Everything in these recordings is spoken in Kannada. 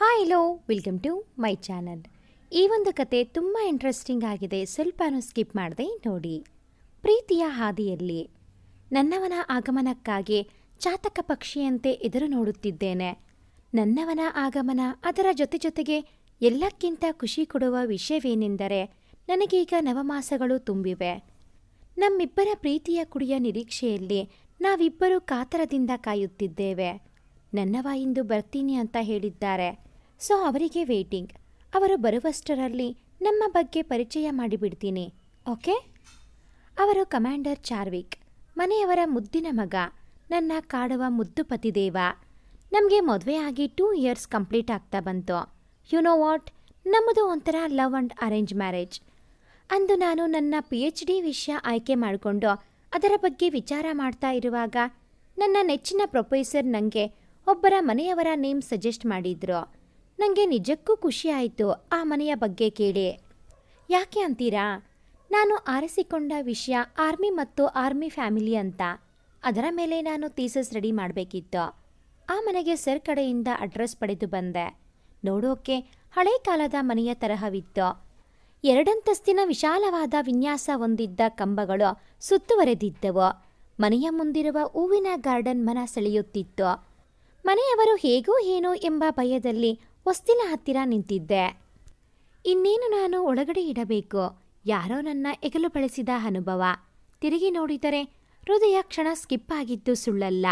Hi hello welcome to my channel. ಈ ಒಂದು ಕತೆ ತುಂಬ ಇಂಟ್ರೆಸ್ಟಿಂಗ್ ಆಗಿದೆ, ಸ್ವಲ್ಪನೂ ಸ್ಕಿಪ್ ಮಾಡದೆ ನೋಡಿ. ಪ್ರೀತಿಯ ಹಾದಿಯಲ್ಲಿ ನನ್ನವನ ಆಗಮನಕ್ಕಾಗಿ ಚಾತಕ ಪಕ್ಷಿಯಂತೆ ಎದುರು ನೋಡುತ್ತಿದ್ದೇನೆ. ನನ್ನವನ ಆಗಮನ, ಅದರ ಜೊತೆಗೆ ಎಲ್ಲಕ್ಕಿಂತ ಖುಷಿ ಕೊಡುವ ವಿಷಯವೇನೆಂದರೆ ನನಗೀಗ ನವಮಾಸಗಳು ತುಂಬಿವೆ. ನಮ್ಮಿಬ್ಬರ ಪ್ರೀತಿಯ ಕುಡಿಯ ನಿರೀಕ್ಷೆಯಲ್ಲಿ ನಾವಿಬ್ಬರೂ ಕಾತರದಿಂದ ಕಾಯುತ್ತಿದ್ದೇವೆ. ನನ್ನವ ಇಂದು ಬರ್ತೀನಿ ಅಂತ ಹೇಳಿದ್ದಾರೆ, ಸೊ ಅವರಿಗೆ ವೇಟಿಂಗ್. ಅವರು ಬರುವಷ್ಟರಲ್ಲಿ ನಮ್ಮ ಬಗ್ಗೆ ಪರಿಚಯ ಮಾಡಿಬಿಡ್ತೀನಿ, ಓಕೆ? ಅವರು ಕಮಾಂಡರ್ ಚಾರ್ವಿಕ್, ಮನೆಯವರ ಮುದ್ದಿನ ಮಗ, ನನ್ನ ಕಾಡುವ ಮುದ್ದು ಪತಿದೇವ. ನಮಗೆ ಮದುವೆಯಾಗಿ 2 ಇಯರ್ಸ್ ಕಂಪ್ಲೀಟ್ ಆಗ್ತಾ ಬಂತು. ಯು ನೋ ವಾಟ್, ನಮ್ಮದು ಒಂಥರ ಲವ್ ಆ್ಯಂಡ್ ಅರೇಂಜ್ ಮ್ಯಾರೇಜ್. ಅಂದು ನಾನು ನನ್ನ PhD ವಿಷಯ ಆಯ್ಕೆ ಮಾಡಿಕೊಂಡು ಅದರ ಬಗ್ಗೆ ವಿಚಾರ ಮಾಡ್ತಾ ಇರುವಾಗ ನನ್ನ ನೆಚ್ಚಿನ ಪ್ರೊಫೆಸರ್ ನನಗೆ ಒಬ್ಬರ ಮನೆಯವರ ನೇಮ್ ಸಜೆಸ್ಟ್ ಮಾಡಿದ್ರು. ನನಗೆ ನಿಜಕ್ಕೂ ಖುಷಿ ಆಯಿತು ಆ ಮನೆಯ ಬಗ್ಗೆ ಕೇಳಿ. ಯಾಕೆ ಅಂತೀರಾ? ನಾನು ಆರಿಸಿಕೊಂಡ ವಿಷಯ ಆರ್ಮಿ ಮತ್ತು ಆರ್ಮಿ ಫ್ಯಾಮಿಲಿ ಅಂತ. ಅದರ ಮೇಲೆ ನಾನು ಥೀಸಸ್ ರೆಡಿ ಮಾಡಬೇಕಿತ್ತು. ಆ ಮನೆಗೆ ಸರ್ ಕಡೆಯಿಂದ ಅಡ್ರೆಸ್ ಪಡೆದು ಬಂದೆ. ನೋಡೋಕೆ ಹಳೆ ಕಾಲದ ಮನೆಯ ತರಹವಿತ್ತು. 2 ಅಂತಸ್ತಿನ ವಿಶಾಲವಾದ ವಿನ್ಯಾಸ ಹೊಂದಿದ್ದ ಕಂಬಗಳು ಸುತ್ತುವರೆದಿದ್ದವು. ಮನೆಯ ಮುಂದಿರುವ ಹೂವಿನ ಗಾರ್ಡನ್ ಮನ ಸೆಳೆಯುತ್ತಿತ್ತು. ಮನೆಯವರು ಹೇಗೋ ಏನೋ ಎಂಬ ಭಯದಲ್ಲಿ ಹೊಸ್ತಿಲ ಹತ್ತಿರ ನಿಂತಿದ್ದೆ. ಇನ್ನೇನು ನಾನು ಒಳಗಡೆ ಇಡಬೇಕು, ಯಾರೋ ನನ್ನ ಎಗಲು ಬಳಸಿದ ಅನುಭವ. ತಿರುಗಿ ನೋಡಿದರೆ ಹೃದಯ ಕ್ಷಣ ಸ್ಕಿಪ್ ಆಗಿದ್ದು ಸುಳ್ಳಲ್ಲ.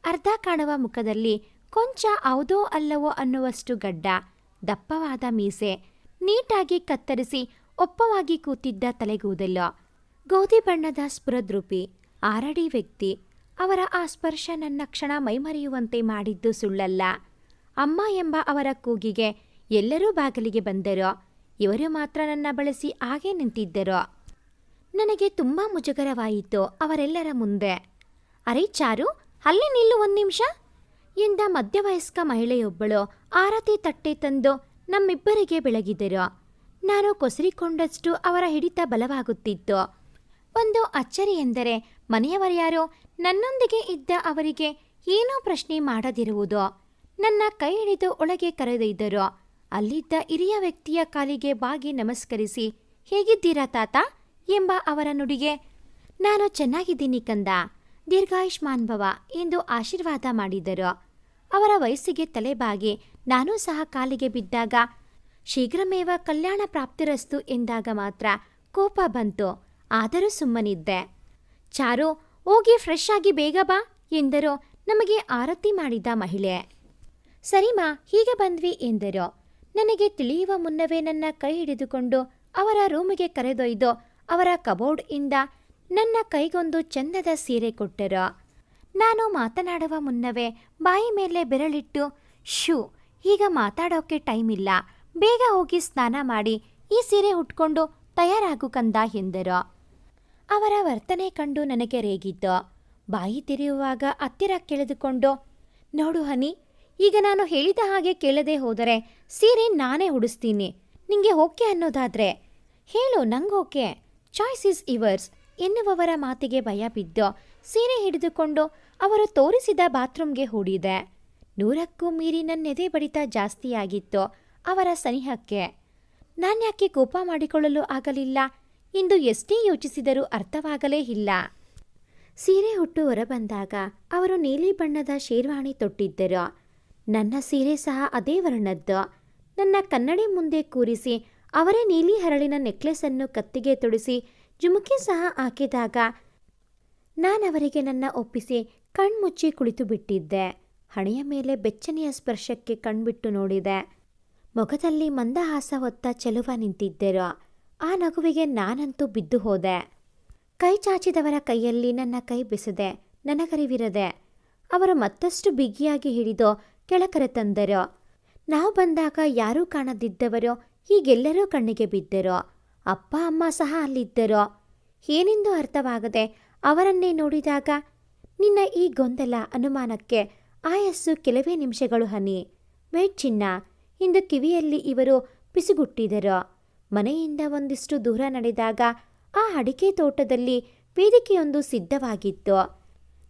ಅರ್ಧ ಕಾಣುವ ಮುಖದಲ್ಲಿ ಕೊಂಚ ಹೌದೋ ಅಲ್ಲವೋ ಅನ್ನುವಷ್ಟು ಗಡ್ಡ, ದಪ್ಪವಾದ ಮೀಸೆ, ನೀಟಾಗಿ ಕತ್ತರಿಸಿ ಒಪ್ಪವಾಗಿ ಕೂತಿದ್ದ ತಲೆಗೂದಲು, ಗೋಧಿ ಬಣ್ಣದ ಸ್ಫುರದ್ರೂಪಿ 6 ಅಡಿ ವ್ಯಕ್ತಿ. ಅವರ ಆ ಸ್ಪರ್ಶ ನನ್ನ ಕ್ಷಣ ಮೈಮರೆಯುವಂತೆ ಮಾಡಿದ್ದು ಸುಳ್ಳಲ್ಲ. ಅಮ್ಮ ಎಂಬ ಅವರ ಕೂಗಿಗೆ ಎಲ್ಲರೂ ಬಾಗಿಲಿಗೆ ಬಂದರು. ಇವರು ಮಾತ್ರ ನನ್ನ ಬಳಸಿ ಹಾಗೇ ನಿಂತಿದ್ದರು. ನನಗೆ ತುಂಬ ಮುಜುಗರವಾಯಿತು ಅವರೆಲ್ಲರ ಮುಂದೆ. ಅರೆ ಚಾರು, ಅಲ್ಲಿ ನಿಲ್ಲು 1 ನಿಮಿಷ ಎಂದ ಮಧ್ಯವಯಸ್ಕ ಮಹಿಳೆಯೊಬ್ಬಳು ಆರತಿ ತಟ್ಟೆ ತಂದು ನಮ್ಮಿಬ್ಬರಿಗೆ ಬೆಳಗಿದರು. ನಾನು ಕೊಸರಿಕೊಂಡಷ್ಟು ಅವರ ಹಿಡಿತ ಬಲವಾಗುತ್ತಿತ್ತು. ಒಂದು ಅಚ್ಚರಿ ಎಂದರೆ ಮನೆಯವರ್ಯಾರೋ ನನ್ನೊಂದಿಗೆ ಇದ್ದ ಅವರಿಗೆ ಏನೋ ಪ್ರಶ್ನೆ ಮಾಡದಿರುವುದು. ನನ್ನ ಕೈ ಹಿಡಿದು ಒಳಗೆ ಕರೆದೊಯ್ದರು. ಅಲ್ಲಿದ್ದ ಹಿರಿಯ ವ್ಯಕ್ತಿಯ ಕಾಲಿಗೆ ಬಾಗಿ ನಮಸ್ಕರಿಸಿ, ಹೇಗಿದ್ದೀರಾ ತಾತ ಎಂಬ ಅವರ ನುಡಿಗೆ ನಾನು ಚೆನ್ನಾಗಿದ್ದೀನಿ ಕಂದ, ದೀರ್ಘಾಯುಷ್ಮಾನ್ ಭವ ಎಂದು ಆಶೀರ್ವಾದ ಮಾಡಿದರು. ಅವರ ವಯಸ್ಸಿಗೆ ತಲೆಬಾಗಿ ನಾನೂ ಸಹ ಕಾಲಿಗೆ ಬಿದ್ದಾಗ ಶೀಘ್ರಮೇವ ಕಲ್ಯಾಣ ಪ್ರಾಪ್ತಿರಸ್ತು ಎಂದಾಗ ಮಾತ್ರ ಕೋಪ ಬಂತು. ಆದರೂ ಸುಮ್ಮನಿದ್ದೆ. ಚಾರು, ಹೋಗಿ ಫ್ರೆಶ್ ಆಗಿ ಬೇಗ ಬಾ ಎಂದರು ನಮಗೆ ಆರತಿ ಮಾಡಿದ ಮಹಿಳೆ. ಸರಿಮಾ, ಹೀಗೆ ಬಂದ್ವಿ ಎಂದರು. ನನಗೆ ತಿಳಿಯುವ ಮುನ್ನವೇ ನನ್ನ ಕೈ ಹಿಡಿದುಕೊಂಡು ಅವರ ರೂಮಿಗೆ ಕರೆದೊಯ್ದು ಅವರ ಕಬೋರ್ಡ್ ಇಂದ ನನ್ನ ಕೈಗೊಂದು ಚಂದದ ಸೀರೆ ಕೊಟ್ಟರು. ನಾನು ಮಾತನಾಡುವ ಮುನ್ನವೇ ಬಾಯಿ ಮೇಲೆ ಬೆರಳಿಟ್ಟು, ಶೂ, ಈಗ ಮಾತಾಡೋಕೆ ಟೈಮ್ ಇಲ್ಲ, ಬೇಗ ಹೋಗಿ ಸ್ನಾನ ಮಾಡಿ ಈ ಸೀರೆ ಉಟ್ಕೊಂಡು ತಯಾರಾಗು ಕಂದ ಎಂದರು. ಅವರ ವರ್ತನೆ ಕಂಡು ನನಗೆ ರೇಗಿತ್ತು. ಬಾಯಿ ತಿರುವುವಾಗ ಹತ್ತಿರ ಕೆಳೆದುಕೊಂಡು, ನೋಡು ಹನಿ, ಈಗ ನಾನು ಹೇಳಿದ ಹಾಗೆ ಕೇಳದೆ ಹೋದರೆ ಸೀರೆ ನಾನೇ ಉಡಿಸ್ತೀನಿ. ನಿಂಗೆ ಓಕೆ ಅನ್ನೋದಾದ್ರೆ ಹೇಳು, ನಂಗೋಕೆ, ಚಾಯ್ಸ್ ಈಸ್ ಯುವರ್ಸ್ ಎನ್ನುವವರ ಮಾತಿಗೆ ಭಯ ಬಿದ್ದು ಸೀರೆ ಹಿಡಿದುಕೊಂಡು ಅವರು ತೋರಿಸಿದ ಬಾತ್ರೂಮ್ಗೆ ಹೂಡಿದೆ. 100ಕ್ಕೂ ಮೀರಿ ನನ್ನೆದೆ ಬಡಿತ ಜಾಸ್ತಿಯಾಗಿತ್ತು ಅವರ ಸನಿಹಕ್ಕೆ. ನಾನ್ಯಾಕೆ ಕೋಪ ಮಾಡಿಕೊಳ್ಳಲು ಆಗಲಿಲ್ಲ ಎಂದು ಎಷ್ಟೇ ಯೋಚಿಸಿದರೂ ಅರ್ಥವಾಗಲೇ ಇಲ್ಲ. ಸೀರೆ ಹುಟ್ಟು ಹೊರಬಂದಾಗ ಅವರು ನೀಲಿ ಬಣ್ಣದ ಶೇರ್ವಾಣಿ ತೊಟ್ಟಿದ್ದರು. ನನ್ನ ಸೀರೆ ಸಹ ಅದೇ ವರ್ಣದ್ದು. ನನ್ನ ಕನ್ನಡಿ ಮುಂದೆ ಕೂರಿಸಿ ಅವರೇ ನೀಲಿ ಹರಳಿನ ನೆಕ್ಲೆಸನ್ನು ಕತ್ತಿಗೆ ತೊಡಿಸಿ ಜುಮುಕಿ ಸಹ ಹಾಕಿದಾಗ ನಾನವರಿಗೆ ನನ್ನ ಒಪ್ಪಿಸಿ ಕಣ್ಮುಚ್ಚಿ ಕುಳಿತು ಬಿಟ್ಟಿದ್ದೆ. ಹಣೆಯ ಮೇಲೆ ಬೆಚ್ಚನೆಯ ಸ್ಪರ್ಶಕ್ಕೆ ಕಣ್ಬಿಟ್ಟು ನೋಡಿದೆ. ಮೊಗದಲ್ಲಿ ಮಂದಹಾಸ ಹೊತ್ತ ಚೆಲುವ ನಿಂತಿದ್ದರು. ಆ ನಗುವಿಗೆ ನಾನಂತೂ ಬಿದ್ದು ಹೋದೆ. ಕೈ ಚಾಚಿದವರ ಕೈಯಲ್ಲಿ ನನ್ನ ಕೈ ಬೆಸೆದೆ. ನನಗರಿವಿರದೆ ಅವರು ಮತ್ತಷ್ಟು ಬಿಗಿಯಾಗಿ ಹಿಡಿದು ಕೆಳಕರೆ ತಂದರು. ನಾವು ಬಂದಾಗ ಯಾರೂ ಕಾಣದಿದ್ದವರು ಹೀಗೆಲ್ಲರೂ ಕಣ್ಣಿಗೆ ಬಿದ್ದರು. ಅಪ್ಪ ಅಮ್ಮ ಸಹ ಅಲ್ಲಿದ್ದರು. ಏನೆಂದು ಅರ್ಥವಾಗದೆ ಅವರನ್ನೇ ನೋಡಿದಾಗ ನಿನ್ನ ಈ ಗೊಂದಲ, ಅನುಮಾನಕ್ಕೆ ಆಯಸ್ಸು ಕೆಲವೇ ನಿಮಿಷಗಳು ಹನಿ. ವೇಟ್ ಚಿನ್ನ ಎಂದು ಕಿವಿಯಲ್ಲಿ ಇವರು ಪಿಸುಗುಟ್ಟಿದರು. ಮನೆಯಿಂದ ಒಂದಿಷ್ಟು ದೂರ ನಡೆದಾಗ ಆ ಅಡಿಕೆ ತೋಟದಲ್ಲಿ ವೇದಿಕೆಯೊಂದು ಸಿದ್ಧವಾಗಿತ್ತು.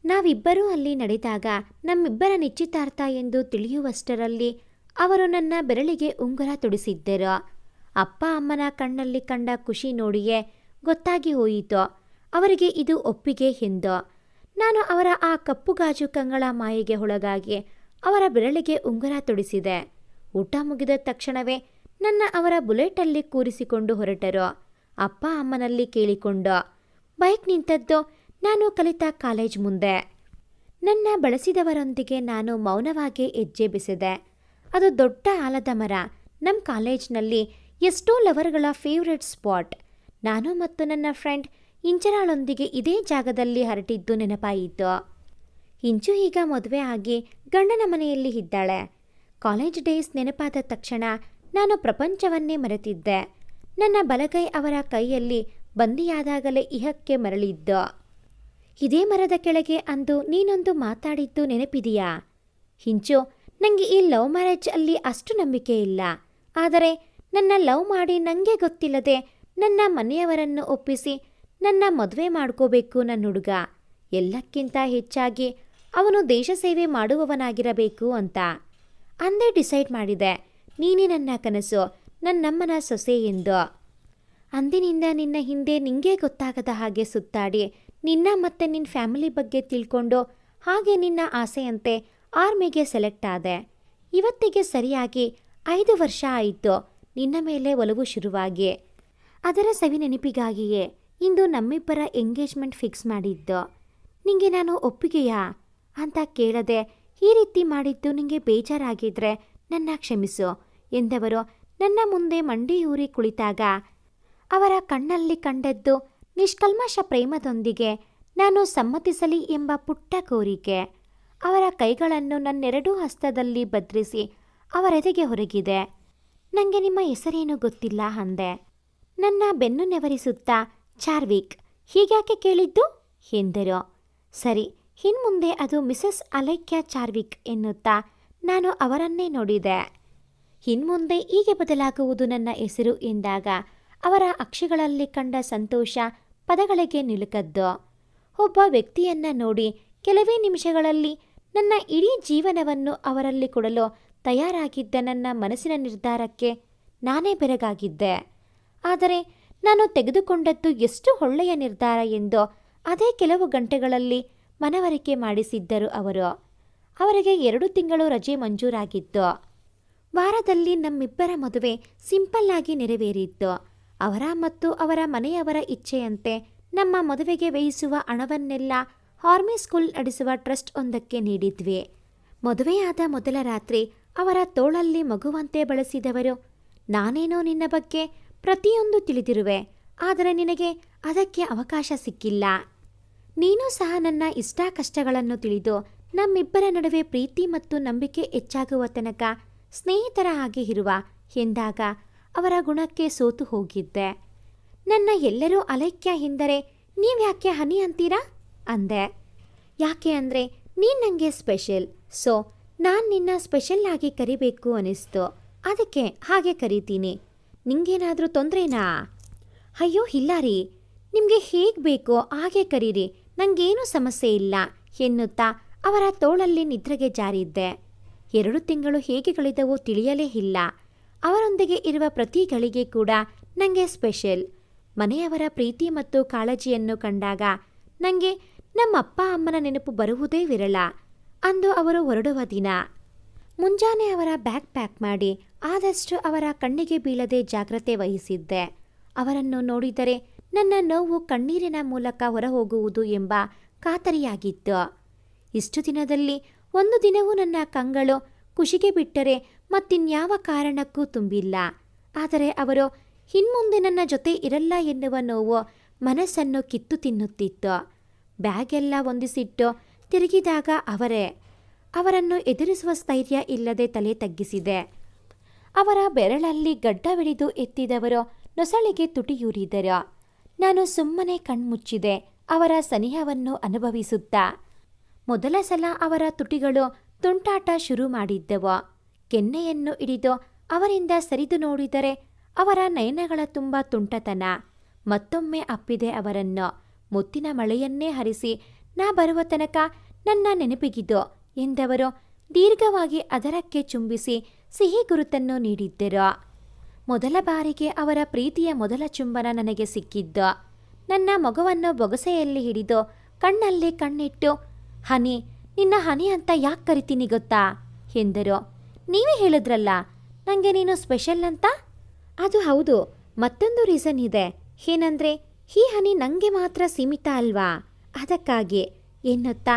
ನಾವಿಬ್ಬರೂ ಅಲ್ಲಿ ನಡೆದಾಗ ನಮ್ಮಿಬ್ಬರ ನಿಶ್ಚಿತಾರ್ಥ ಎಂದು ತಿಳಿಯುವಷ್ಟರಲ್ಲಿ ಅವರು ನನ್ನ ಬೆರಳಿಗೆ ಉಂಗುರ ತೊಡಿಸಿದ್ದರು. ಅಪ್ಪ ಅಮ್ಮನ ಕಣ್ಣಲ್ಲಿ ಕಂಡ ಖುಷಿ ನೋಡಿಯೇ ಗೊತ್ತಾಗಿ ಹೋಯಿತು ಅವರಿಗೆ ಇದು ಒಪ್ಪಿಗೆ ಎಂದು. ನಾನು ಅವರ ಆ ಕಪ್ಪು ಗಾಜು ಕಂಗಳ ಮಾಯೆಗೆ ಒಳಗಾಗಿ ಅವರ ಬೆರಳಿಗೆ ಉಂಗುರ ತೊಡಿಸಿದೆ. ಊಟ ಮುಗಿದ ತಕ್ಷಣವೇ ನನ್ನ ಅವರ ಬುಲೆಟಲ್ಲಿ ಕೂರಿಸಿಕೊಂಡು ಹೊರಟರು. ಅಪ್ಪ ಅಮ್ಮನಲ್ಲಿ ಕೇಳಿಕೊಂಡು ಬೈಕ್ ನಿಂತದ್ದು ನಾನು ಕಲಿತ ಕಾಲೇಜ್ ಮುಂದೆ. ನನ್ನ ಬಳಸಿದವರೊಂದಿಗೆ ನಾನು ಮೌನವಾಗಿ ಹೆಜ್ಜೆ ಬೆಸೆದೆ. ಅದು ದೊಡ್ಡ ಆಲದ ಮರ. ನಮ್ಮ ಕಾಲೇಜ್ನಲ್ಲಿ ಎಷ್ಟೋ ಲವರ್ಗಳ ಫೇವ್ರೆಟ್ ಸ್ಪಾಟ್. ನಾನು ಮತ್ತು ನನ್ನ ಫ್ರೆಂಡ್ ಇಂಚರಾಳೊಂದಿಗೆ ಇದೇ ಜಾಗದಲ್ಲಿ ಹರಟಿದ್ದು ನೆನಪಾಯಿತು. ಇಂಚು ಈಗ ಮದುವೆ ಆಗಿ ಗಂಡನ ಮನೆಯಲ್ಲಿ ಇದ್ದಾಳೆ. ಕಾಲೇಜ್ ಡೇಸ್ ನೆನಪಾದ ತಕ್ಷಣ ನಾನು ಪ್ರಪಂಚವನ್ನೇ ಮರೆತಿದ್ದೆ. ನನ್ನ ಬಲಗೈ ಅವರ ಕೈಯಲ್ಲಿ ಬಂದಿಯಾದಾಗಲೇ ಇಹಕ್ಕೆ ಮರಳಿದ್ದು. ಇದೇ ಮರದ ಕೆಳಗೆ ಅಂದು ನೀನೊಂದು ಮಾತಾಡಿದ್ದು ನೆನಪಿದೆಯಾ? ಹಿಂಚು, ನನಗೆ ಈ ಲವ್ ಮ್ಯಾರೇಜ್ ಅಲ್ಲಿ ಅಷ್ಟು ನಂಬಿಕೆ ಇಲ್ಲ. ಆದರೆ ನನ್ನ ಲವ್ ಮಾಡಿ ನನಗೆ ಗೊತ್ತಿಲ್ಲದೆ ನನ್ನ ಮನೆಯವರನ್ನು ಒಪ್ಪಿಸಿ ನನ್ನ ಮದುವೆ ಮಾಡ್ಕೋಬೇಕು ನನ್ನ ಹುಡುಗ. ಎಲ್ಲಕ್ಕಿಂತ ಹೆಚ್ಚಾಗಿ ಅವನು ದೇಶ ಸೇವೆ ಮಾಡುವವನಾಗಿರಬೇಕು ಅಂತ ಅಂದೇ ಡಿಸೈಡ್ ಮಾಡಿದೆ. ನೀನೇ ನನ್ನ ಕನಸು, ನನ್ನಮ್ಮನ ಸೊಸೆ ಎಂದು. ಅಂದಿನಿಂದ ನಿನ್ನ ಹಿಂದೆ ನಿಂಗೆ ಗೊತ್ತಾಗದ ಹಾಗೆ ಸುತ್ತಾಡಿ ನಿನ್ನ ಮತ್ತೆ ನಿನ್ನ ಫ್ಯಾಮಿಲಿ ಬಗ್ಗೆ ತಿಳ್ಕೊಂಡು ಹಾಗೆ ನಿನ್ನ ಆಸೆಯಂತೆ ಆರ್ಮಿಗೆ ಸೆಲೆಕ್ಟ್ ಆದೆ. ಇವತ್ತಿಗೆ ಸರಿಯಾಗಿ 5 ವರ್ಷ ಆಯಿತು ನಿನ್ನ ಮೇಲೆ ಒಲವು ಶುರುವಾಗಿ. ಅದರ ಸವಿ ನೆನಪಿಗಾಗಿಯೇ ಇಂದು ನಮ್ಮಿಬ್ಬರ ಎಂಗೇಜ್ಮೆಂಟ್ ಫಿಕ್ಸ್ ಮಾಡಿದ್ದು. ನಿಂಗೆ ನಾನು ಒಪ್ಪಿಗೆಯಾ ಅಂತ ಕೇಳದೆ ಈ ರೀತಿ ಮಾಡಿದ್ದು ನಿಂಗೆ ಬೇಜಾರಾಗಿದ್ರೆ ನನ್ನ ಕ್ಷಮಿಸು ಎಂದವರು ನನ್ನ ಮುಂದೆ ಮಂಡಿಯೂರಿ ಕುಳಿತಾಗ ಅವರ ಕಣ್ಣಲ್ಲಿ ಕಂಡದ್ದು ನಿಷ್ಕಲ್ಮಶ ಪ್ರೇಮದೊಂದಿಗೆ ನಾನು ಸಮ್ಮತಿಸಲಿ ಎಂಬ ಪುಟ್ಟ ಕೋರಿಕೆ. ಅವರ ಕೈಗಳನ್ನು ನನ್ನೆರಡೂ ಹಸ್ತದಲ್ಲಿ ಭದ್ರಿಸಿ ಅವರೆದೆಗೆ ಹೊರಗಿದೆ. ನನಗೆ ನಿಮ್ಮ ಹೆಸರೇನು ಗೊತ್ತಿಲ್ಲ ಅಂದೆ. ನನ್ನ ಬೆನ್ನು ನೆವರಿಸುತ್ತಾ ಚಾರ್ವಿಕ್, ಹೀಗ್ಯಾಕೆ ಕೇಳಿದ್ದು ಎಂದರು. ಸರಿ, ಇನ್ಮುಂದೆ ಅದು ಮಿಸಸ್ ಅಲೈಕ್ಯ ಚಾರ್ವಿಕ್ ಎನ್ನುತ್ತಾ ನಾನು ಅವರನ್ನೇ ನೋಡಿದೆ. ಇನ್ಮುಂದೆ ಹೀಗೆ ಬದಲಾಗುವುದು ನನ್ನ ಹೆಸರು ಎಂದಾಗ ಅವರ ಅಕ್ಷಿಗಳಲ್ಲಿ ಕಂಡ ಸಂತೋಷ ಪದಗಳಿಗೆ ನಿಲುಕದ್ದು. ಒಬ್ಬ ವ್ಯಕ್ತಿಯನ್ನ ನೋಡಿ ಕೆಲವೇ ನಿಮಿಷಗಳಲ್ಲಿ ನನ್ನ ಇಡೀ ಜೀವನವನ್ನು ಅವರಲ್ಲಿ ಕೊಡಲು ತಯಾರಾಗಿದ್ದ ನನ್ನ ಮನಸ್ಸಿನ ನಿರ್ಧಾರಕ್ಕೆ ನಾನೇ ಬೆರಗಾಗಿದ್ದೆ. ಆದರೆ ನಾನು ತೆಗೆದುಕೊಂಡದ್ದು ಎಷ್ಟು ಒಳ್ಳೆಯ ನಿರ್ಧಾರ ಎಂದು ಅದೇ ಕೆಲವು ಗಂಟೆಗಳಲ್ಲಿ ಮನವರಿಕೆ ಮಾಡಿಸಿದ್ದರು ಅವರು. ಅವರಿಗೆ 2 ತಿಂಗಳು ರಜೆ ಮಂಜೂರಾಗಿತ್ತು. ವಾರದಲ್ಲಿ ನಮ್ಮಿಬ್ಬರ ಮದುವೆ ಸಿಂಪಲ್ ಆಗಿ ನೆರವೇರಿತ್ತು. ಅವರ ಮತ್ತು ಅವರ ಮನೆಯವರ ಇಚ್ಛೆಯಂತೆ ನಮ್ಮ ಮದುವೆಗೆ ವ್ಯಯಿಸುವ ಹಣವನ್ನೆಲ್ಲ ಆರ್ಮಿ ಸ್ಕೂಲ್ ನಡೆಸುವ ಟ್ರಸ್ಟ್ ಒಂದಕ್ಕೆ ನೀಡಿದ್ವಿ. ಮದುವೆಯಾದ ಮೊದಲ ರಾತ್ರಿ ಅವರ ತೋಳಲ್ಲಿ ಮಗುವಂತೆ ಬಳಸಿದವರು, ನಾನೇನೋ ನಿನ್ನ ಬಗ್ಗೆ ಪ್ರತಿಯೊಂದು ತಿಳಿದಿರುವೆ, ಆದರೆ ನಿನಗೆ ಅದಕ್ಕೆ ಅವಕಾಶ ಸಿಕ್ಕಿಲ್ಲ. ನೀನು ಸಹ ನನ್ನ ಇಷ್ಟ ಕಷ್ಟಗಳನ್ನು ತಿಳಿದು ನಮ್ಮಿಬ್ಬರ ನಡುವೆ ಪ್ರೀತಿ ಮತ್ತು ನಂಬಿಕೆ ಹೆಚ್ಚಾಗುವ ತನಕ ಸ್ನೇಹಿತರ ಹಾಗೆ ಇರುವ ಎಂದಾಗ ಅವರ ಗುಣಕ್ಕೆ ಸೋತು ಹೋಗಿದ್ದೆ. ನನ್ನ ಎಲ್ಲರೂ ಅಲೈಕ್ಯ ಎಂದರೆ ನೀವ್ಯಾಕೆ ಹನಿ ಅಂತೀರಾ ಅಂದೆ. ಯಾಕೆ ಅಂದರೆ ನೀನು ನನಗೆ ಸ್ಪೆಷಲ್, ಸೊ ನಾನು ನಿನ್ನ ಸ್ಪೆಷಲ್ ಆಗಿ ಕರಿಬೇಕು ಅನಿಸ್ತು, ಅದಕ್ಕೆ ಹಾಗೆ ಕರಿತೀನಿ. ನಿಂಗೇನಾದರೂ ತೊಂದರೆನಾ? ಅಯ್ಯೋ ಇಲ್ಲ ರೀ, ನಿಮಗೆ ಹೇಗೆ ಬೇಕೋ ಹಾಗೆ ಕರೀರಿ, ನನಗೇನೂ ಸಮಸ್ಯೆ ಇಲ್ಲ ಎನ್ನುತ್ತಾ ಅವರ ತೋಳಲ್ಲಿ ನಿದ್ರೆಗೆ ಜಾರಿದ್ದೆ. 2 ತಿಂಗಳು ಹೇಗೆ ಕಳೆದವೋ ತಿಳಿಯಲೇ ಇಲ್ಲ. ಅವರೊಂದಿಗೆ ಇರುವ ಪ್ರತಿ ಗಳಿಗೆ ಕೂಡ ನನಗೆ ಸ್ಪೆಷಲ್. ಮನೆಯವರ ಪ್ರೀತಿ ಮತ್ತು ಕಾಳಜಿಯನ್ನು ಕಂಡಾಗ ನನಗೆ ನಮ್ಮ ಅಪ್ಪ ಅಮ್ಮನ ನೆನಪು ಬರುವುದೇ ವಿರಳ. ಅಂದು ಅವರು ಹೊರಡುವ ದಿನ. ಮುಂಜಾನೆ ಅವರ ಬ್ಯಾಗ್ ಪ್ಯಾಕ್ ಮಾಡಿ ಆದಷ್ಟು ಅವರ ಕಣ್ಣಿಗೆ ಬೀಳದೆ ಜಾಗ್ರತೆ ವಹಿಸಿದ್ದೆ. ಅವರನ್ನು ನೋಡಿದರೆ ನನ್ನ ನೋವು ಕಣ್ಣೀರಿನ ಮೂಲಕ ಹೊರಹೋಗುವುದು ಎಂಬ ಖಾತರಿಯಾಗಿತ್ತು. ಇಷ್ಟು ದಿನದಲ್ಲಿ ಒಂದು ದಿನವೂ ನನ್ನ ಕಂಗಳು ಖುಷಿಗೆ ಬಿಟ್ಟರೆ ಮತ್ತಿನ್ಯಾವ ಕಾರಣಕ್ಕೂ ತುಂಬಿಲ್ಲ. ಆದರೆ ಅವರು ಇನ್ಮುಂದೆ ನನ್ನ ಜೊತೆ ಇರಲ್ಲ ಎನ್ನುವ ನೋವು ಮನಸ್ಸನ್ನು ಕಿತ್ತು ತಿನ್ನುತ್ತಿತ್ತು. ಬ್ಯಾಗೆಲ್ಲ ಹೊಂದಿಸಿಟ್ಟು ತಿರುಗಿದಾಗ ಅವರನ್ನು ಎದುರಿಸುವ ಸ್ಥೈರ್ಯ ಇಲ್ಲದೆ ತಲೆ ತಗ್ಗಿಸಿದೆ. ಅವರ ಬೆರಳಲ್ಲಿ ಗಡ್ಡವಿಡಿದು ಎತ್ತಿದವರು ನೊಸಳಿಗೆ ತುಟಿಯೂರಿದರು. ನಾನು ಸುಮ್ಮನೆ ಕಣ್ಮುಚ್ಚಿದೆ, ಅವರ ಸನಿಹವನ್ನು ಅನುಭವಿಸುತ್ತಾ. ಮೊದಲ ಸಲ ಅವರ ತುಟಿಗಳು ತುಂಟಾಟ ಶುರು ಮಾಡಿದ್ದವು. ಕೆನ್ನೆಯನ್ನು ಹಿಡಿದು ಅವರಿಂದ ಸರಿದು ನೋಡಿದರೆ ಅವರ ನಯನಗಳ ತುಂಬ ತುಂಟತನ. ಮತ್ತೊಮ್ಮೆ ಅಪ್ಪಿದೆ ಅವರನ್ನು. ಮುತ್ತಿನ ಮಳೆಯನ್ನೇ ಹರಿಸಿ ನಾ ಬರುವ ತನಕ ನನ್ನ ನೆನಪಿಗಿದು ಎಂದವರು ದೀರ್ಘವಾಗಿ ಅದರಕ್ಕೆ ಚುಂಬಿಸಿ ಸಿಹಿ ಗುರುತನ್ನು ನೀಡಿದ್ದರು. ಮೊದಲ ಬಾರಿಗೆ ಅವರ ಪ್ರೀತಿಯ ಮೊದಲ ಚುಂಬನ ನನಗೆ ಸಿಕ್ಕಿದ್ದು. ನನ್ನ ಮಗುವನ್ನು ಬೊಗಸೆಯಲ್ಲಿ ಹಿಡಿದು ಕಣ್ಣಲ್ಲಿ ಕಣ್ಣಿಟ್ಟು, ಹನಿ, ನಿನ್ನ ಹನಿ ಅಂತ ಯಾಕೆ ಕರಿತೀನಿ ಗೊತ್ತಾ ಎಂದರು. ನೀವೇ ಹೇಳಿದ್ರಲ್ಲ ನನಗೆ ನೀನು ಸ್ಪೆಷಲ್ ಅಂತ. ಅದು ಹೌದು, ಮತ್ತೊಂದು ರೀಸನ್ ಇದೆ. ಏನಂದ್ರೆ ಈ ಹನಿ ನನಗೆ ಮಾತ್ರ ಸೀಮಿತ ಅಲ್ವಾ, ಅದಕ್ಕಾಗಿ ಎನ್ನುತ್ತಾ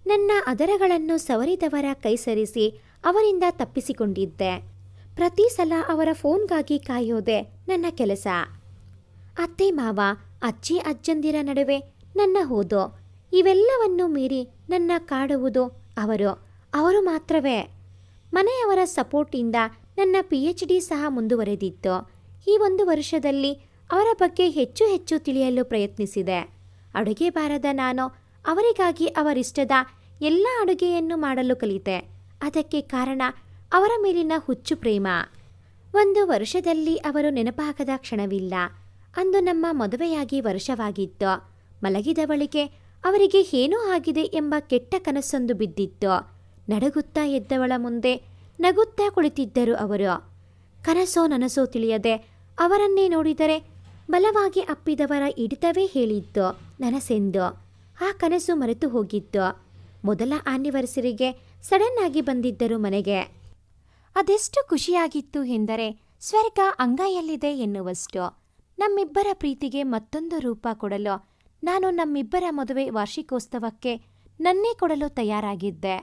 ನನ್ನ ಅದರಗಳನ್ನು ಸವರಿದವರ ಕೈ ಸರಿಸಿ ಅವರಿಂದ ತಪ್ಪಿಸಿಕೊಂಡಿದ್ದೆ. ಪ್ರತಿ ಸಲ ಅವರ ಫೋನ್ಗಾಗಿ ಕಾಯೋದೆ ನನ್ನ ಕೆಲಸ. ಅತ್ತೆ ಮಾವ, ಅಜ್ಜಿ ಅಜ್ಜಂದಿರ ನಡುವೆ ನನ್ನ ಹೋದು ಇವೆಲ್ಲವನ್ನೂ ಮೀರಿ ನನ್ನ ಕಾಡುವುದು ಅವರು ಮಾತ್ರವೇ. ಮನೆಯವರ ಸಪೋರ್ಟಿಂದ ನನ್ನ PhD ಸಹ ಮುಂದುವರೆದಿತ್ತು. ಈ 1 ವರ್ಷದಲ್ಲಿ ಅವರ ಬಗ್ಗೆ ಹೆಚ್ಚು ಹೆಚ್ಚು ತಿಳಿಯಲು ಪ್ರಯತ್ನಿಸಿದೆ. ಅಡುಗೆ ಬಾರದ ನಾನು ಅವರಿಗಾಗಿ ಅವರಿಷ್ಟದ ಎಲ್ಲ ಅಡುಗೆಯನ್ನು ಮಾಡಲು ಕಲಿತೆ. ಅದಕ್ಕೆ ಕಾರಣ ಅವರ ಮೇಲಿನ ಹುಚ್ಚು ಪ್ರೇಮ. 1 ವರ್ಷದಲ್ಲಿ ಅವರು ನೆನಪಾಗದ ಕ್ಷಣವಿಲ್ಲ. ಅಂದು ನಮ್ಮ ಮದುವೆಯಾಗಿ ವರ್ಷವಾಗಿತ್ತು. ಮಲಗಿದವಳಿಗೆ ಅವರಿಗೆ ಏನೋ ಆಗಿದೆ ಎಂಬ ಕೆಟ್ಟ ಕನಸೊಂದು ಬಿದ್ದಿತ್ತು. ನಡುಗುತ್ತಾ ಎದ್ದವಳ ಮುಂದೆ ನಗುತ್ತಾ ಕುಳಿತಿದ್ದರು ಅವರು. ಕನಸೋ ನನಸೋ ತಿಳಿಯದೆ ಅವರನ್ನೇ ನೋಡಿದರೆ ಬಲವಾಗಿ ಅಪ್ಪಿದವರ ಹಿಡಿತವೇ ಹೇಳಿದ್ದು ನನಸೆಂದು. ಆ ಕನಸು ಮರೆತು ಹೋಗಿದ್ದು. ಮೊದಲ ಆನಿವರ್ಸರಿಗೆ ಸಡನ್ ಆಗಿ ಬಂದಿದ್ದರು ಮನೆಗೆ. ಅದೆಷ್ಟು ಖುಷಿಯಾಗಿತ್ತು ಎಂದರೆ ಸ್ವರ್ಗ ಅಂಗೈಯಲ್ಲಿದೆ ಎನ್ನುವಷ್ಟು. ನಮ್ಮಿಬ್ಬರ ಪ್ರೀತಿಗೆ ಮತ್ತೊಂದು ರೂಪ ಕೊಡಲು ನಾನು ನಮ್ಮಿಬ್ಬರ ಮದುವೆ ವಾರ್ಷಿಕೋತ್ಸವಕ್ಕೆ ನನ್ನೇ ಕೊಡಲು ತಯಾರಾಗಿದ್ದೆ.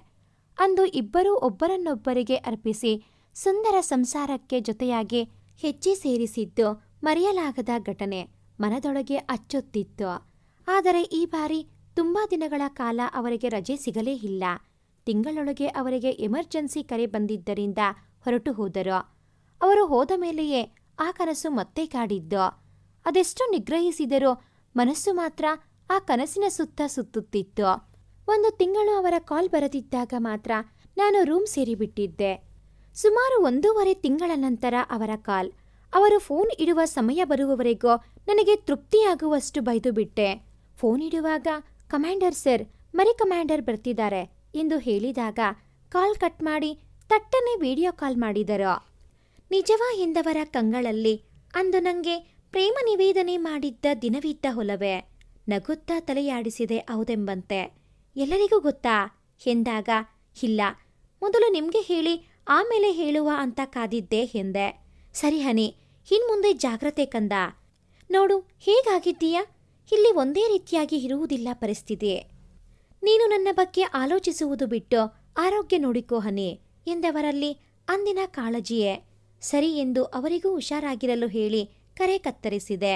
ಅಂದು ಇಬ್ಬರೂ ಒಬ್ಬರನ್ನೊಬ್ಬರಿಗೆ ಅರ್ಪಿಸಿ ಸುಂದರ ಸಂಸಾರಕ್ಕೆ ಜೊತೆಯಾಗಿ ಹೆಜ್ಜೆ ಸೇರಿಸಿದ್ದು ಮರೆಯಲಾಗದ ಘಟನೆ. ಮನದೊಳಗೆ ಅಚ್ಚೊತ್ತಿತ್ತು. ಆದರೆ ಈ ಬಾರಿ ತುಂಬಾ ದಿನಗಳ ಕಾಲ ಅವರಿಗೆ ರಜೆ ಸಿಗಲೇ ಇಲ್ಲ. ತಿಂಗಳೊಳಗೆ ಅವರಿಗೆ ಎಮರ್ಜೆನ್ಸಿ ಕರೆ ಬಂದಿದ್ದರಿಂದ ಹೊರಟು ಹೋದರು. ಅವರು ಹೋದ ಮೇಲೆಯೇ ಆ ಕನಸು ಮತ್ತೆ ಕಾಡಿದ್ದು. ಅದೆಷ್ಟು ನಿಗ್ರಹಿಸಿದರೂ ಮನಸ್ಸು ಮಾತ್ರ ಆ ಕನಸಿನ ಸುತ್ತ ಸುತ್ತುತ್ತಿತ್ತು. 1 ತಿಂಗಳು ಅವರ ಕಾಲ್ ಬರದಿದ್ದಾಗ ಮಾತ್ರ ನಾನು ರೂಮ್ ಸೇರಿಬಿಟ್ಟಿದ್ದೆ. ಸುಮಾರು 1.5 ತಿಂಗಳ ನಂತರ ಅವರ ಕಾಲ್. ಅವರು ಫೋನ್ ಇಡುವ ಸಮಯ ಬರುವವರೆಗೂ ನನಗೆ ತೃಪ್ತಿಯಾಗುವಷ್ಟು ಬೈದು ಬಿಟ್ಟೆ. ಫೋನ್ ಇಡುವಾಗ, ಕಮಾಂಡರ್ ಸರ್, ಮರಿ ಕಮಾಂಡರ್ ಬರ್ತಿದ್ದಾರೆ ಎಂದು ಹೇಳಿದಾಗ ಕಾಲ್ ಕಟ್ ಮಾಡಿ ತಟ್ಟನೆ ವಿಡಿಯೋ ಕಾಲ್ ಮಾಡಿದರು. ನಿಜವಾ ಎಂದವರ ಕಂಗಳಲ್ಲಿ ಅಂದು ನನಗೆ ಪ್ರೇಮ ನಿವೇದನೆ ಮಾಡಿದ್ದ ದಿನವಿದ್ದ ಹೊಲವೇ. ನಗುತ್ತಾ ತಲೆಯಾಡಿಸಿದೆ ಹೌದೆಂಬಂತೆ. ಎಲ್ಲರಿಗೂ ಗೊತ್ತಾ ಎಂದಾಗ, ಇಲ್ಲ, ಮೊದಲು ನಿಮಗೆ ಹೇಳಿ ಆಮೇಲೆ ಹೇಳುವ ಅಂತ ಕಾದಿದ್ದೆ ಎಂದೆ. ಸರಿ ಹನಿ, ಇನ್ಮುಂದೆ ಜಾಗ್ರತೆ ಕಂದ. ನೋಡು ಹೇಗಾಗಿದ್ದೀಯಾ, ಇಲ್ಲಿ ಒಂದೇ ರೀತಿಯಾಗಿ ಇರುವುದಿಲ್ಲ ಪರಿಸ್ಥಿತಿ. ನೀನು ನನ್ನ ಬಗ್ಗೆ ಆಲೋಚಿಸುವುದು ಬಿಟ್ಟು ಆರೋಗ್ಯ ನೋಡಿಕೋ ಹನಿ ಎಂದವರಲ್ಲಿ ಅಂದಿನ ಕಾಳಜಿಯೇ. ಸರಿ ಎಂದು ಅವರಿಗೂ ಹುಷಾರಾಗಿರಲು ಹೇಳಿ ಕರೆ ಕತ್ತರಿಸಿದೆ.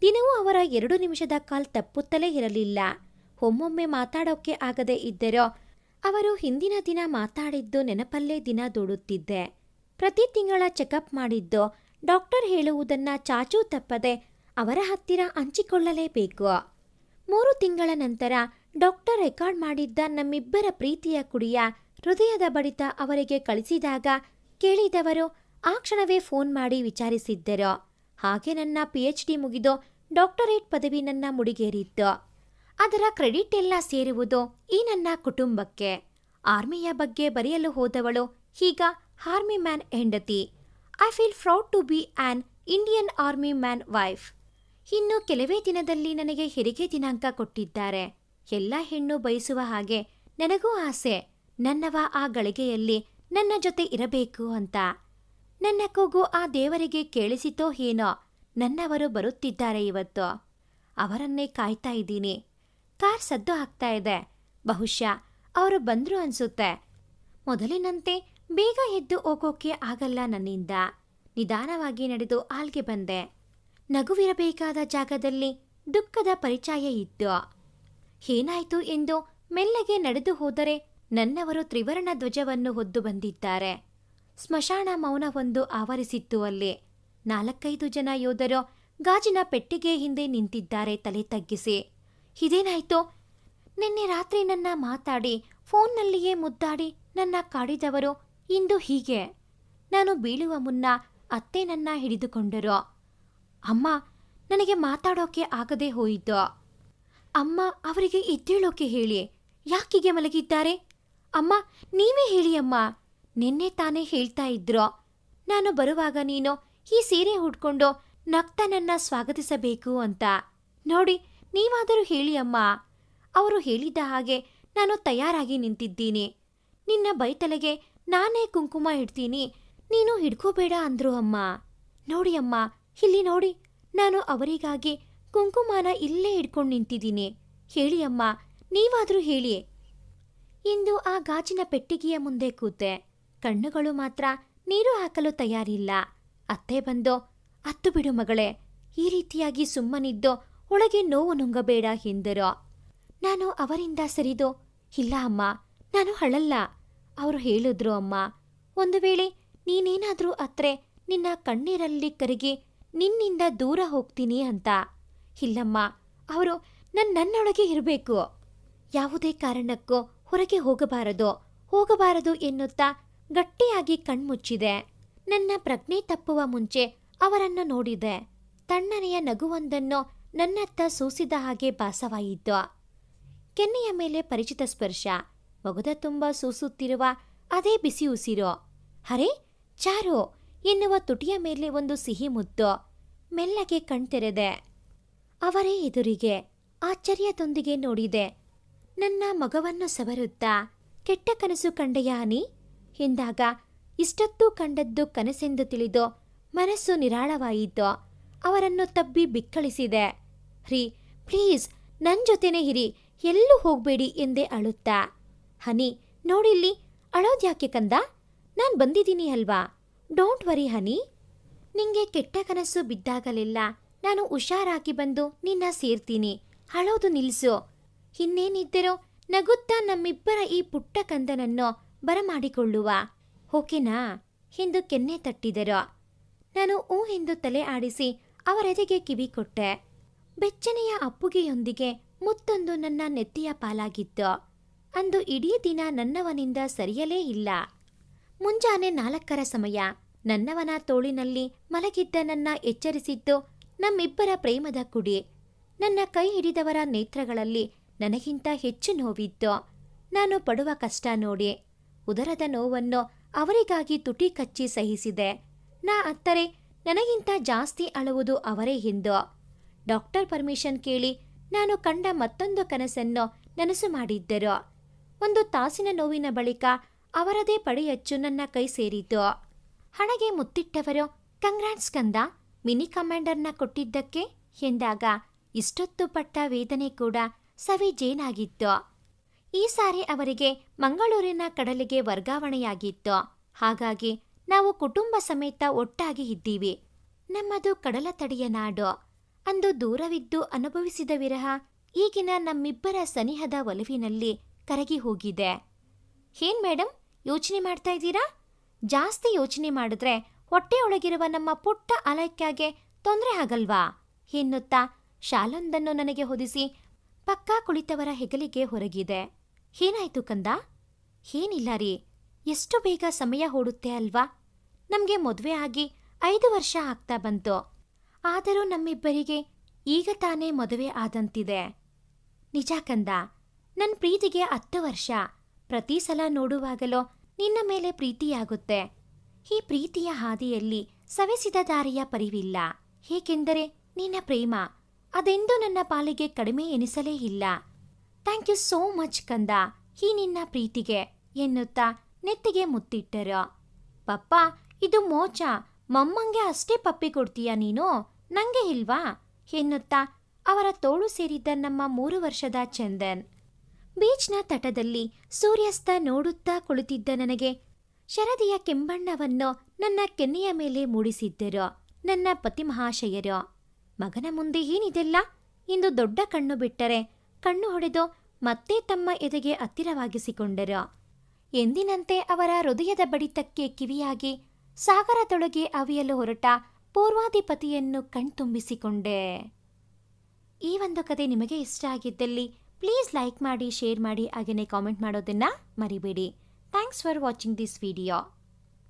ದಿನವೂ ಅವರ 2 ನಿಮಿಷದ ಕಾಲ್ ತಪ್ಪುತ್ತಲೇ ಇರಲಿಲ್ಲ. ಒಮ್ಮೊಮ್ಮೆ ಮಾತಾಡೋಕ್ಕೆ ಆಗದೆ ಇದ್ದರೋ ಅವರು ಹಿಂದಿನ ದಿನ ಮಾತಾಡಿದ್ದು ನೆನಪಲ್ಲೇ ದಿನ ದೂಡುತ್ತಿದ್ದೆ. ಪ್ರತಿ ತಿಂಗಳ ಚೆಕಪ್ ಮಾಡಿದ್ದು ಡಾಕ್ಟರ್ ಹೇಳುವುದನ್ನ ಚಾಚೂ ತಪ್ಪದೆ ಅವರ ಹತ್ತಿರ ಹಂಚಿಕೊಳ್ಳಲೇಬೇಕು. 3 ತಿಂಗಳ ನಂತರ ಡಾಕ್ಟರ್ ರೆಕಾರ್ಡ್ ಮಾಡಿದ್ದ ನಮ್ಮಿಬ್ಬರ ಪ್ರೀತಿಯ ಕುಡಿಯ ಹೃದಯದ ಬಡಿತ ಅವರಿಗೆ ಕಳಿಸಿದಾಗ ಕೇಳಿದವರು ಆ ಕ್ಷಣವೇ ಫೋನ್ ಮಾಡಿ ವಿಚಾರಿಸಿದ್ದರು. ಹಾಗೆ ನನ್ನ PhD ಮುಗಿದು ಡಾಕ್ಟರೇಟ್ ಪದವಿ ನನ್ನ ಮುಡಿಗೇರಿತ್ತು. ಅದರ ಕ್ರೆಡಿಟ್ ಎಲ್ಲ ಸೇರುವುದು ಈ ನನ್ನ ಕುಟುಂಬಕ್ಕೆ. ಆರ್ಮಿಯ ಬಗ್ಗೆ ಬರೆಯಲು ಹೋದವಳು ಈಗ ಆರ್ಮಿ ಮ್ಯಾನ್ ಹೆಂಡತಿ. I feel proud to be an Indian army man wife. ಇನ್ನು ಕೆಲವೇ ದಿನದಲ್ಲಿ ನನಗೆ ಹೆರಿಗೆ ದಿನಾಂಕ ಕೊಟ್ಟಿದ್ದಾರೆ. ಎಲ್ಲ ಹೆಣ್ಣು ಬಯಸುವ ಹಾಗೆ ನನಗೂ ಆಸೆ, ನನ್ನವ ಆ ಗಳಿಗೆಯಲ್ಲಿ ನನ್ನ ಜೊತೆ ಇರಬೇಕು ಅಂತ. ನನ್ನ ಕೂಗು ಆ ದೇವರಿಗೆ ಕೇಳಿಸಿತೋ ಏನೋ, ನನ್ನವರು ಬರುತ್ತಿದ್ದಾರೆ ಇವತ್ತು. ಅವರನ್ನೇ ಕಾಯ್ತಾ ಇದ್ದೀನಿ. ಕಾರ್ ಸದ್ದು ಆಗ್ತಾ ಇದೆ. ಬಹುಶಃ ಅವರು ಬಂದ್ರು ಅನ್ಸುತ್ತೆ. ಮೊದಲಿನಂತೆ ಬೇಗ ಎದ್ದು ಹೋಗೋಕೆ ಆಗಲ್ಲ ನನ್ನಿಂದ. ನಿಧಾನವಾಗಿ ನಡೆದು ಹಾಲ್ಗೆ ಬಂದೆ. ನಗುವಿರಬೇಕಾದ ಜಾಗದಲ್ಲಿ ದುಃಖದ ಪರಿಚಯ ಇತ್ತು. ಏನಾಯ್ತು ಎಂದು ಮೆಲ್ಲಗೆ ನಡೆದು ಹೋದರೆ ನನ್ನವರು ತ್ರಿವರ್ಣ ಧ್ವಜವನ್ನು ಹೊದ್ದು ಬಂದಿದ್ದಾರೆ. ಸ್ಮಶಾನ ಮೌನವೊಂದು ಆವರಿಸಿತ್ತು ಅಲ್ಲಿ. 4-5 ಜನ ಯೋಧರು ಗಾಜಿನ ಪೆಟ್ಟಿಗೆ ಹಿಂದೆ ನಿಂತಿದ್ದಾರೆ ತಲೆ ತಗ್ಗಿಸಿ. ಇದೇನಾಯ್ತು? ನಿನ್ನೆ ರಾತ್ರಿ ನನ್ನ ಮಾತಾಡಿ ಫೋನ್ನಲ್ಲಿಯೇ ಮುದ್ದಾಡಿ ನನ್ನ ಕಾಡಿದವರು ಇಂದು ಹೀಗೆ. ನಾನು ಬೀಳುವ ಮುನ್ನ ಅತ್ತೆ ನನ್ನ ಹಿಡಿದುಕೊಂಡರು. ಅಮ್ಮ, ನನಗೆ ಮಾತಾಡೋಕೆ ಆಗದೆ ಹೋಯಿತು. ಅಮ್ಮ, ಅವರಿಗೆ ಎದ್ದೇಳೋಕೆ ಹೇಳಿ. ಯಾಕೀಗೆ ಮಲಗಿದ್ದಾರೆ? ಅಮ್ಮ, ನೀವೇ ಹೇಳಿ ಅಮ್ಮ, ನಿನ್ನೆ ತಾನೇ ಹೇಳ್ತಾ ಇದ್ರು, ನಾನು ಬರುವಾಗ ನೀನು ಈ ಸೀರೆ ಉಟ್ಕೊಂಡು ನಗ್ತಾ ನನ್ನ ಸ್ವಾಗತಿಸಬೇಕು ಅಂತ. ನೋಡಿ, ನೀವಾದರೂ ಹೇಳಿ ಅಮ್ಮ. ಅವರು ಹೇಳಿದ ಹಾಗೆ ನಾನು ತಯಾರಾಗಿ ನಿಂತಿದ್ದೀನಿ. ನಿನ್ನ ಬೈತಲೆಗೆ ನಾನೇ ಕುಂಕುಮ ಇಡ್ತೀನಿ, ನೀನು ಹಿಡ್ಕೋಬೇಡ ಅಂದ್ರು ಅಮ್ಮ. ನೋಡಿ ಅಮ್ಮ, ಇಲ್ಲಿ ನೋಡಿ, ನಾನು ಅವರಿಗಾಗಿ ಕುಂಕುಮನ ಇಲ್ಲೇ ಇಡ್ಕೊಂಡು ನಿಂತಿದ್ದೀನಿ. ಹೇಳಿ ಅಮ್ಮ, ನೀವಾದರೂ ಹೇಳಿ. ಇಂದು ಆ ಗಾಜಿನ ಪೆಟ್ಟಿಗೆಯ ಮುಂದೆ ಕೂತೆ. ಕಣ್ಣುಗಳು ಮಾತ್ರ ನೀರು ಹಾಕಲು ತಯಾರಿಲ್ಲ. ಅತ್ತೆ ಬಂದು, ಅತ್ತು ಬಿಡು ಮಗಳೇ, ಈ ರೀತಿಯಾಗಿ ಸುಮ್ಮನಿದ್ದು ಒಳಗೆ ನೋವು ನುಂಗಬೇಡ ಎಂದರು. ನಾನು ಅವರಿಂದ ಸರಿದು, ಇಲ್ಲ ಅಮ್ಮ, ನಾನು ಅಳಲ್ಲ. ಅವರು ಹೇಳಿದ್ರು, ಅಮ್ಮ, ಒಂದು ವೇಳೆ ನೀನೇನಾದ್ರೂ ಅತ್ರೆ ನಿನ್ನ ಕಣ್ಣೀರಲ್ಲಿ ಕರಗಿ ನಿನ್ನಿಂದ ದೂರ ಹೋಗ್ತೀನಿ ಅಂತ. ಇಲ್ಲಮ್ಮ, ಅವರು ನನ್ನೊಳಗೆ ಇರಬೇಕು, ಯಾವುದೇ ಕಾರಣಕ್ಕೂ ಹೊರಗೆ ಹೋಗಬಾರದು ಎನ್ನುತ್ತಾ ಗಟ್ಟಿಯಾಗಿ ಕಣ್ಮುಚ್ಚಿದೆ. ನನ್ನ ಪ್ರಜ್ಞೆ ತಪ್ಪುವ ಮುಂಚೆ ಅವರನ್ನು ನೋಡಿದೆ. ತಣ್ಣನೆಯ ನಗುವೊಂದನ್ನು ನನ್ನತ್ತ ಸೂಸಿದ ಹಾಗೆ ಭಾಸವಾಯಿತು. ಕೆನ್ನೆಯ ಮೇಲೆ ಪರಿಚಿತ ಸ್ಪರ್ಶ, ಮೊಗದ ತುಂಬ ಸೂಸುತ್ತಿರುವ ಅದೇ ಬಿಸಿ ಉಸಿರು. ಹರೇ ಚಾರು ಎನ್ನುವ ತುಟಿಯ ಮೇಲೆ ಒಂದು ಸಿಹಿ ಮುತ್ತು. ಮೆಲ್ಲಗೆ ಕಣ್ತೆರೆದೆ. ಅವರೇ ಎದುರಿಗೆ ಆಶ್ಚರ್ಯದೊಂದಿಗೆ ನೋಡಿದೆ. ನನ್ನ ಮಗವನ್ನು ಸವರುತ್ತಾ, ಕೆಟ್ಟ ಕನಸು ಕಂಡೆಯ ಅನಿ ಎಂದಾಗ ಇಷ್ಟೊತ್ತೂ ಕಂಡದ್ದು ಕನಸೆಂದು ತಿಳಿದು ಮನಸ್ಸು ನಿರಾಳವಾಯಿತು. ಅವರನ್ನು ತಬ್ಬಿ ಬಿಕ್ಕಳಿಸಿದೆ. ರೀ, ಪ್ಲೀಸ್ ನನ್ ಜೊತೆನೇ ಇರಿ, ಎಲ್ಲೂ ಹೋಗ್ಬೇಡಿ ಎಂದೇ ಅಳುತ್ತಾ. ಹನಿ, ನೋಡಿಲ್ಲಿ, ಅಳೋದ್ಯಾಕೆ ಕಂದ? ನಾನ್ ಬಂದಿದ್ದೀನಿ ಅಲ್ವಾ? ಡೋಂಟ್ ವರಿ ಹನಿ. ನಿಂಗೆ ಕೆಟ್ಟ ಕನಸು ಬಿದ್ದಾಗಲೆಲ್ಲ ನಾನು ಹುಷಾರಾಗಿ ಬಂದು ನಿನ್ನ ಸೇರ್ತೀನಿ. ಅಳೋದು ನಿಲ್ಸು. ಇನ್ನೇನಿದ್ದರೂ ನಗುತ್ತಾ ನಮ್ಮಿಬ್ಬರ ಈ ಪುಟ್ಟ ಕಂದನನ್ನು ಬರಮಾಡಿಕೊಳ್ಳುವ, ಓಕೆನಾ ಎಂದು ಕೆನ್ನೆ ತಟ್ಟಿದರು. ನಾನು ಊ ಎಂದು ತಲೆ ಆಡಿಸಿ ಅವರೆದೆಗೆ ಕಿವಿ ಕೊಟ್ಟೆ. ಬೆಚ್ಚನೆಯ ಅಪ್ಪುಗೆಯೊಂದಿಗೆ ಮುತ್ತೊಂದು ನನ್ನ ನೆತ್ತಿಯ ಪಾಲಾಗಿತ್ತು. ಅಂದು ಇಡೀ ದಿನ ನನ್ನವನಿಂದ ಸರಿಯಲೇ ಇಲ್ಲ. ಮುಂಜಾನೆ 4 ಸಮಯ ನನ್ನವನ ತೋಳಿನಲ್ಲಿ ಮಲಗಿದ್ದ ನನ್ನ ಎಚ್ಚರಿಸಿದ್ದು ನಮ್ಮಿಬ್ಬರ ಪ್ರೇಮದ ಕುಡಿ. ನನ್ನ ಕೈ ಹಿಡಿದವರ ನೇತ್ರಗಳಲ್ಲಿ ನನಗಿಂತ ಹೆಚ್ಚು ನೋವಿತ್ತು. ನಾನು ಪಡುವ ಕಷ್ಟ ನೋಡಿ ಉದರದ ನೋವನ್ನು ಅವರಿಗಾಗಿ ತುಟಿ ಕಚ್ಚಿ ಸಹಿಸಿದೆ. ನಾ ಅತ್ತರೆ ನನಗಿಂತ ಜಾಸ್ತಿ ಅಳುವುದು ಅವರೇ ಎಂದು. ಡಾಕ್ಟರ್ ಪರ್ಮಿಷನ್ ಕೇಳಿ ನಾನು ಕಂಡ ಮತ್ತೊಂದು ಕನಸನ್ನು ನನಸು ಮಾಡಿದ್ದರು. 1 ತಾಸಿನ ನೋವಿನ ಬಳಿಕ ಅವರದೇ ಪಡೆಯಚ್ಚು ನನ್ನ ಕೈ ಸೇರಿತು. ಹಣಗೆ ಮುತ್ತಿಟ್ಟವರು, ಕಂಗ್ರಾಟ್ಸ್ ಕಂದ, ಮಿನಿ ಕಮಾಂಡರ್ನ ಕೊಟ್ಟಿದ್ದಕ್ಕೆ ಎಂದಾಗ ಇಷ್ಟೊತ್ತು ಪಟ್ಟ ವೇದನೆ ಕೂಡ ಸವಿಜೇನಾಗಿತ್ತು. ಈ ಸಾರಿ ಅವರಿಗೆ ಮಂಗಳೂರಿನ ಕಡಲಿಗೆ ವರ್ಗಾವಣೆಯಾಗಿತ್ತು. ಹಾಗಾಗಿ ನಾವು ಕುಟುಂಬ ಸಮೇತ ಒಟ್ಟಾಗಿ ಇದ್ದೀವಿ. ನಮ್ಮದು ಕಡಲ ತಡಿಯ ನಾಡು. ಅಂದು ದೂರವಿದ್ದು ಅನುಭವಿಸಿದ ವಿರಹ ಈಗಿನ ನಮ್ಮಿಬ್ಬರ ಸನಿಹದ ಒಲವಿನಲ್ಲಿ ಕರಗಿ ಹೋಗಿದೆ. ಏನ್ ಮೇಡಮ್, ಯೋಚನೆ ಮಾಡ್ತಾ ಇದ್ದೀರಾ? ಜಾಸ್ತಿ ಯೋಚನೆ ಮಾಡಿದ್ರೆ ಹೊಟ್ಟೆಯೊಳಗಿರುವ ನಮ್ಮ ಪುಟ್ಟ ಅಲಕ್ಯಾಗೆ ತೊಂದರೆ ಆಗಲ್ವಾ ಎನ್ನುತ್ತಾ ಶಾಲೊಂದನ್ನು ನನಗೆ ಹೊದಿಸಿ ಪಕ್ಕ ಕುಳಿತವರ ಹೆಗಲಿಗೆ ಹೊರಗಿದೆ. ಏನಾಯ್ತು ಕಂದ? ಏನಿಲ್ಲ ರೀ, ಎಷ್ಟು ಬೇಗ ಸಮಯ ಓಡುತ್ತೆ ಅಲ್ವಾ? ನಮ್ಗೆ ಮದುವೆ ಆಗಿ 5 ವರ್ಷ ಆಗ್ತಾ ಬಂತು. ಆದರೂ ನಮ್ಮಿಬ್ಬರಿಗೆ ಈಗ ತಾನೇ ಮದುವೆ ಆದಂತಿದೆ. ನಿಜ ಕಂದ, ನನ್ನ ಪ್ರೀತಿಗೆ 10 ವರ್ಷ. ಪ್ರತಿ ಸಲ ನೋಡುವಾಗಲೂ ನಿನ್ನ ಮೇಲೆ ಪ್ರೀತಿಯಾಗುತ್ತೆ. ಈ ಪ್ರೀತಿಯ ಹಾದಿಯಲ್ಲಿ ಸವೆಸಿದ ದಾರಿಯ ಪರಿವಿಲ್ಲ. ಏಕೆಂದರೆ ನಿನ್ನ ಪ್ರೇಮ ಅದೆಂದೂ ನನ್ನ ಪಾಲಿಗೆ ಕಡಿಮೆ ಎನಿಸಲೇ ಇಲ್ಲ. ಥ್ಯಾಂಕ್ ಯು ಸೋ ಮಚ್ ಕಂದ, ಈ ನಿನ್ನ ಪ್ರೀತಿಗೆ ಎನ್ನುತ್ತಾ ನೆತ್ತಿಗೆ ಮುತ್ತಿಟ್ಟರು. ಪಪ್ಪ, ಇದು ಮೋಚ, ಮಮ್ಮಂಗೆ ಅಷ್ಟೇ ಪಪ್ಪಿ ಕೊಡ್ತೀಯ ನೀನು, ನಂಗೆ ಇಲ್ವಾ ಎನ್ನುತ್ತಾ ಅವರ ತೋಳು ಸೇರಿದ್ದ ನಮ್ಮ 3 ವರ್ಷದ ಚಂದನ್. ಬೀಚ್ನ ತಟದಲ್ಲಿ ಸೂರ್ಯಾಸ್ತ ನೋಡುತ್ತಾ ಕುಳಿತಿದ್ದ ನನಗೆ ಶರದಿಯ ಕೆಂಬಣ್ಣವನ್ನು ನನ್ನ ಕೆನ್ನೆಯ ಮೇಲೆ ಮೂಡಿಸಿದ್ದರು ನನ್ನ ಪತಿ ಮಹಾಶಯರು. ಮಗನ ಮುಂದೆ ಏನಿದೆಲ್ಲ ಇಂದು ದೊಡ್ಡ ಕಣ್ಣು ಬಿಟ್ಟರೆ ಕಣ್ಣು ಹೊಡೆದು ಮತ್ತೆ ತಮ್ಮ ಎದೆಗೆ ಹತ್ತಿರವಾಗಿಸಿಕೊಂಡರು. ಎಂದಿನಂತೆ ಅವರ ಹೃದಯದ ಬಡಿತಕ್ಕೆ ಕಿವಿಯಾಗಿ ಸಾಗರದೊಳಗೆ ಅವಿಯಲು ಹೊರಟ ಪೂರ್ವಾಧಿಪತಿಯನ್ನು ಕಣ್ತುಂಬಿಸಿಕೊಂಡೆ. ಈ ಒಂದು ಕತೆ ನಿಮಗೆ ಇಷ್ಟ ಆಗಿದ್ದಲ್ಲಿ ಪ್ಲೀಸ್ ಲೈಕ್ ಮಾಡಿ, ಶೇರ್ ಮಾಡಿ, ಹಾಗೆಯೇ ಕಾಮೆಂಟ್ ಮಾಡೋದನ್ನು ಮರಿಬೇಡಿ. Thanks for watching this video.